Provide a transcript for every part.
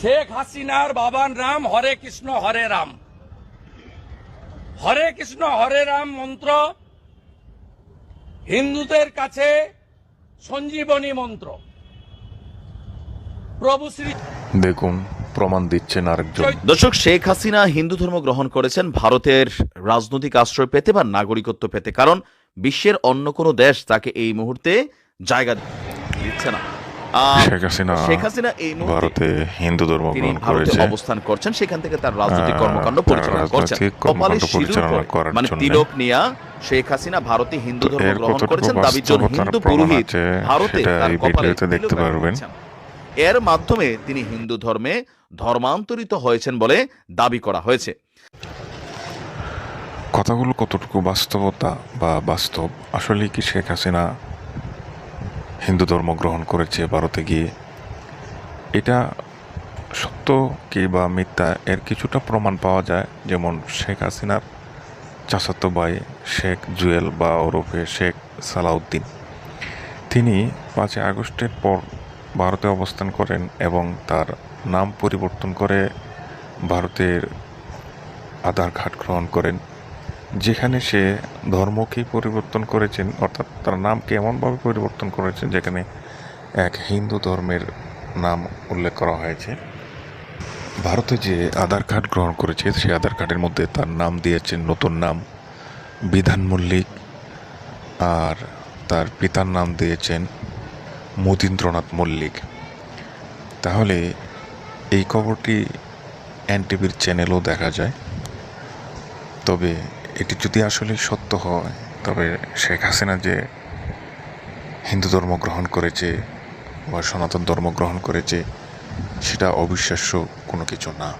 শেখ হাসিনার বাবার নাম হরে কৃষ্ণ হরে রাম। হরে কৃষ্ণ হরে রাম মন্ত্র হিন্দুদের কাছে সঞ্জীবনী মন্ত্র। প্রভু শ্রী দেখুন প্রমাণ দিচ্ছেন আরেকজন। দর্শক, শেখ হাসিনা হিন্দু ধর্ম গ্রহণ করেছেন ভারতের রাজনৈতিক আশ্রয় পেতে বা নাগরিকত্ব পেতে, কারণ বিশ্বের অন্য কোনো দেশ তাকে এই মুহূর্তে জায়গা দিচ্ছে না। শেখ হাসিনা এই মুহূর্তে ভারতে হিন্দু ধর্ম তিনি গ্রহণ ভারতে করেছে, অবস্থান করছেন, সেখান থেকে তার রাজনৈতিক কর্মকাণ্ড পরিচালনা করছেন। কপালে সিঁদুর পরে, মানে তিলক নিয়া শেখ হাসিনা ভারতে হিন্দু ধর্ম গ্রহণ করেছেন দাবিজন হিন্দু পুরোহিত ভারতে তার কপালে দেখতে পারবেন। এর মাধ্যমে তিনি হিন্দু ধর্মে ধর্মান্তরিত হয়েছেন বলে দাবি করা হয়েছে। কথাগুলো কতটুকু বাস্তবতা বা বাস্তব? আসলে কি শেখ হাসিনা হিন্দু ধর্ম গ্রহণ করেছে ভারতে গিয়ে? এটা সত্য কি বা মিথ্যা এর কিছুটা প্রমাণ পাওয়া যায়। যেমন শেখ হাসিনার চাচাতো ভাই শেখ জুয়েল বা ওরফে শেখ সালাউদ্দিন, তিনি 5 আগস্টের পর ভারতে অবস্থান করেন এবং তার নাম পরিবর্তন করে ভারতের আধার কার্ড গ্রহণ করেন, যেখানে সে ধর্মকেই পরিবর্তন করেছেন, অর্থাৎ তার নামকে এমনভাবে পরিবর্তন করেছেন যেখানে এক হিন্দু ধর্মের নাম উল্লেখ করা হয়েছে। ভারতে যে আধার কার্ড গ্রহণ করেছে সেই আধার কার্ডের মধ্যে তার নাম দিয়েছেন নতুন নাম বিধান মল্লিক, আর তার পিতার নাম দিয়েছেন মতীন্দ্রনাথ মল্লিক। তাহলে এই খবরটি এনটিভির চ্যানেলও দেখা যায়। তবে এটি যদি আসলে সত্য হয়, তবে শেখ হাসিনা যে হিন্দু ধর্ম গ্রহণ করেছে বা সনাতন ধর্ম গ্রহণ করেছে সেটা অবিশ্বাস্য কোনো কিছু না।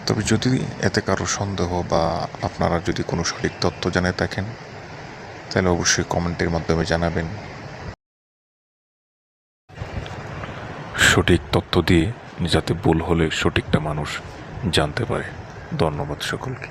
তবে যদি এতে কারো সন্দেহ বা আপনারা যদি কোনো সঠিক তথ্য জেনে থাকেন তাহলে অবশ্যই কমেন্টের মাধ্যমে জানাবেন। সঠিক তথ্য দিয়ে যাতে ভুল হলে সঠিকটা মানুষ জানতে পারে। ধন্যবাদ সকলকে।